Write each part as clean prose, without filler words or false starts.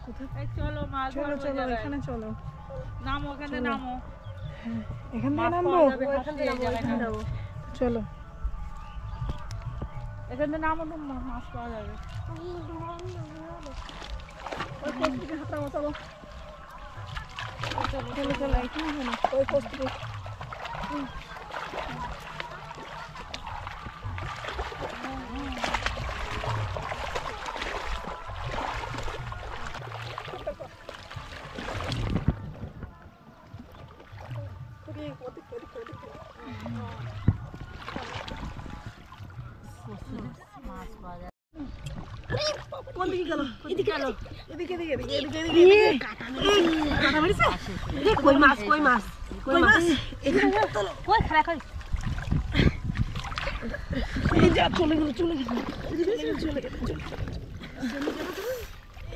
চলো মাছ চলো চলো এখানে চলো নামো এখানে নামো এখান থেকে নামবো চলো এখানে নামো মাছ পাওয়া যাবে চলো চলো চলো এখানে চলো ওই পোস্ট কই মাছ কই মাছ কই মাছ কই খাড়া কই এই যা চলে গেল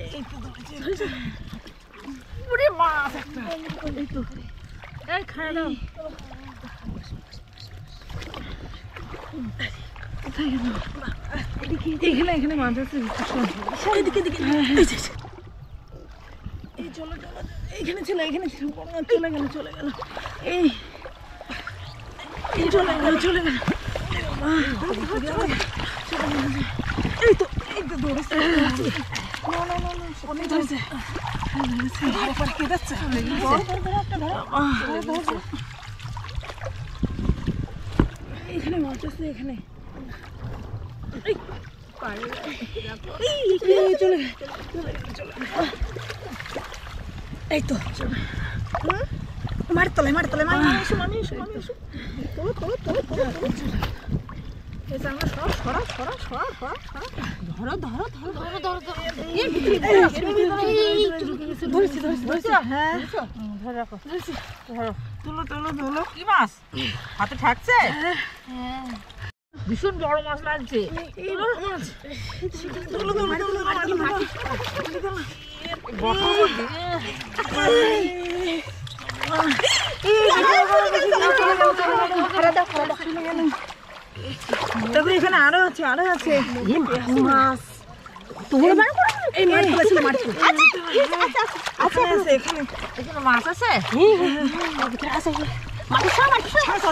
এই তো ধরেছে ওরে মাছ একটা এই তো এই খাড়া দাও কোথায় গেল এখানে মাছ আছে এদিকে এই চলো এখানে ছিল চলে গেল এই চলে গেল এই তো ধরেছে অনেক ধরেছে এখানে মাছ আছে এখানে চলে এই তো মার তলে মামি এসো এই আমরা ধরো হ্যাঁ ধরে রাখো তুলো কি মাছ হাতে ঠাকছে ভীষণ বড় মাছ লাগছে তারপরে এখানে আরো আছে মাছ তোমরা বার করো এই মাছ ফেলেছিল মাছ আছে এখানে মাছ আছে আছে মাছ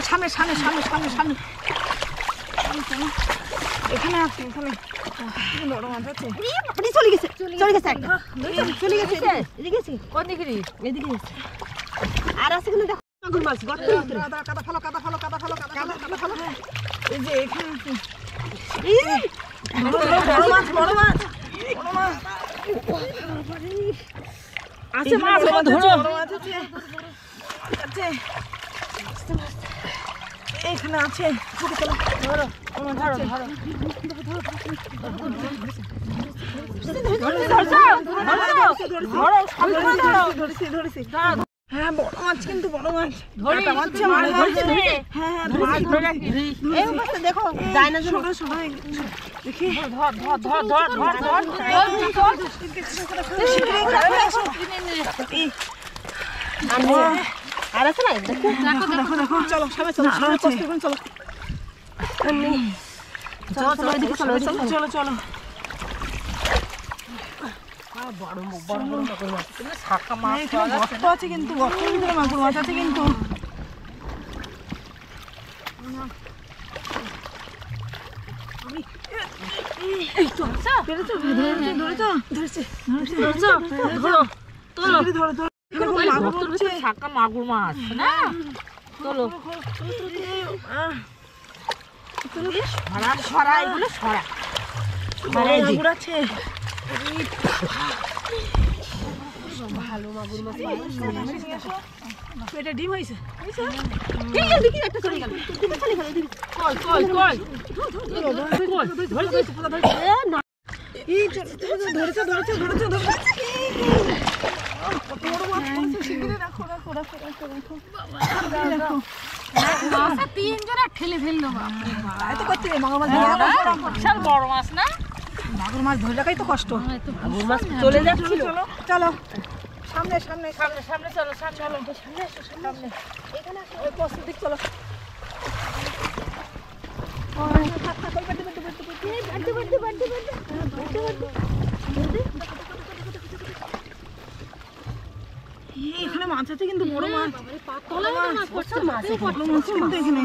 সামনে এখানে আছে বড় মাছ আছে চলে গেছে একটা চলে গেছে এদিকে কোন দিকে এদিকে আর আছে কিন্তু দেখো মাগুর মাছ গর্ত কাদা ফেলো এই যে এখানে আছে বড় মাছ আছে মাছ ধরো আছে এখানে আছে ধরো ধরেছি হ্যাঁ বড় মাছ কিন্তু বড় মাছ দেখো যায় না ছোট দেখি আর আছে না দেখো চলো সবাই চলো চলো শাখা মাছ গর্ত আছে কিন্তু গর্তের ভিতরে মাগুর মাছ আছে কিন্তু শাখা মাগুর মাছ না চলো সরা এগুলো সরা মাগুর আছে ভালো মাগুর মাছ এটা ডিম হয়েছে দেখি একটা চলে গেল ধরেছে তিনজনে ঠেলে ফেললো বড় মাছ না মাগুর মাছ ধরে রাখাই তো কষ্ট মাগুর মাছ চলে যাচ্ছিল চলো সামনে চলো সামনে এখানে ওই পোস্ট দিক চলো এখানে মাছ আছে কিন্তু বড় মাছ, প্রচুর মাছ এখানে, বড় মাছ কিন্তু এখানে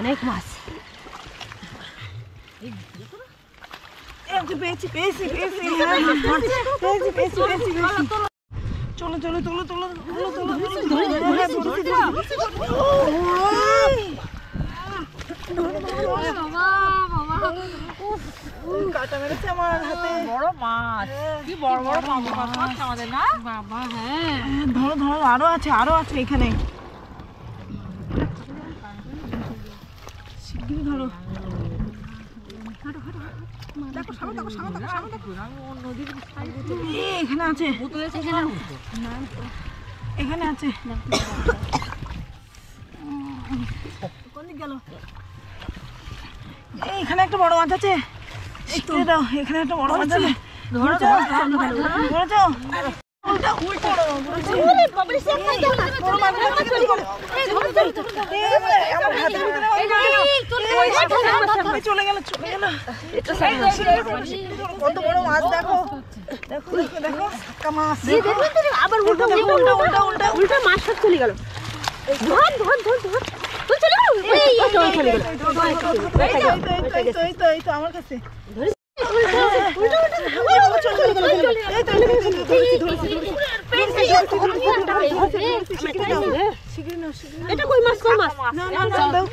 অনেক মাছ। পেয়েছি পেয়েছি পেয়েছি, হ্যাঁ পেয়েছি পেয়েছি পেয়েছি পেয়েছি। চলো চলো চলো চলো চলো চলো, কাটা মেরেছে আমার হাতে। বড় মাছ, কি বড় বড় মাছ আছে আমাদের না বাবা। হ্যাঁ ধরো ধরো, আরো আছে আরো আছে এখানে, শিগগিরই ধরো। এখানে আছে এখানে আছে, গেল। এখানে একটা বড় মাছ আছে, দাও এখানে একটা বড় মাছ আছে, ধরেছো ধরেছো। চলে গেল চলে গেল, কত বড় মাছ দেখো দেখো দেখো দেখো, মাছ আবার উল্টা উল্টা উল্টা উল্টা উল্টা মাছ সব চলে গেল। ধর ধর ধর ধর, তুই চলে গেল, চলে গেল। এই তো আমার কাছে, এটা কই মাছ, কই মাছ,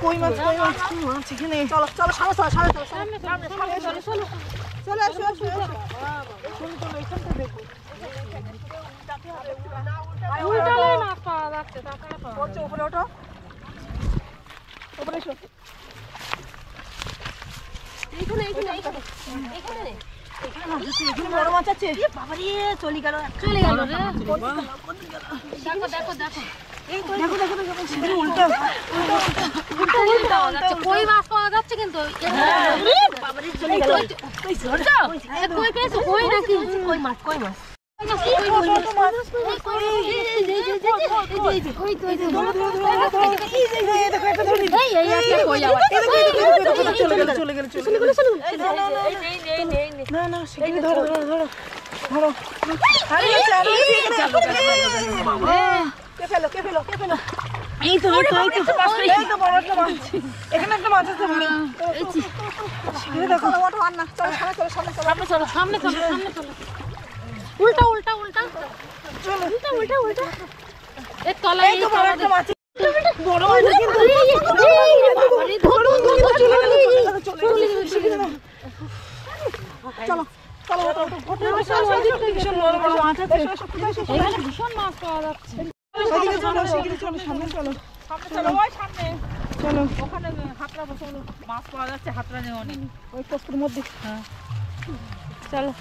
কই মাছ কই মাছ মাছ এখানে। চলো চলো সামনে চলো সামনে চলো চলো চলো চলো আসো আসো চলো চলো, এখানটা দেখো উল্টালে মাছ পাওয়া যাচ্ছে, তারপরে ওঠো উপরে, ওঠো উপরে এসো। এইখানে এইখানে এইখানে এইখানে এখানে বড় মাছ আছে। বাবা রে, চলে গেল চলে গেল রে। দেখো দেখো দেখো দেখো দেখো দেখো, সেখানে উল্টো উল্টা উল্টা যাচ্ছে, কই মাছ পাওয়া যাচ্ছে কিন্তু। বাবা রে, চলে গেল। কই পেয়েছো? কই নাকি? কই মাছ, কই মাছ। এখানে একটা মাছ আছে, দেখো সামনে চলো সামনে চলো সামনে চলো, উল্টা উল্টা উল্টা উল্টা উল্টা উল্টা। এর তলায় এই তো বড় একটা মাছ, বড় মাছ কিন্তু চলো চলো ভীষণ বড় বড় মাছ আছে, ভীষণ মাছ পাওয়া যাচ্ছে। ওইদিকে চলো, শিগগিরই চলো, সামনে চলো সামনে চলো, ওই সামনে চলো, ওখানে হাতড়া চলো, মাছ পাওয়া যাচ্ছে হাতড়া নিয়ে অনেক। ওই পোস্টের মধ্যে। হ্যাঁ চলো,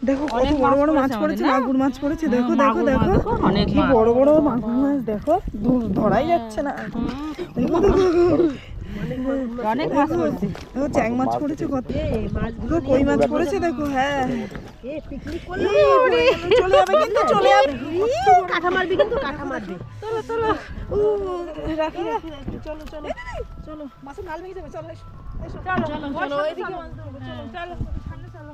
দেখো কত বড় বড় মাছ পড়েছে, মাগুর মাছ পড়েছে, দেখো দেখো দেখো, অনেক কি বড় বড় মাগুর মাছ, দেখো ধরাই যাচ্ছে না, দেখো দেখো অনেক মাছ পড়েছে। দেখো চ্যাং মাছ পড়েছে, কত দেখো কই মাছ পড়েছে, দেখো হ্যাঁ চলে যাবে কিন্তু, চলে যাবে, কাঁঠা মারবি কিন্তু, কাঁঠা মারবি। চলো চলো রাখি রাখি রাখি, চলো চলো চলো, মাছের নাল ভেঙে যাবে, চলো এসো এসো, চলো চলো এইদিকে মাছ ধরবো, চলো চলো সামনে চলো।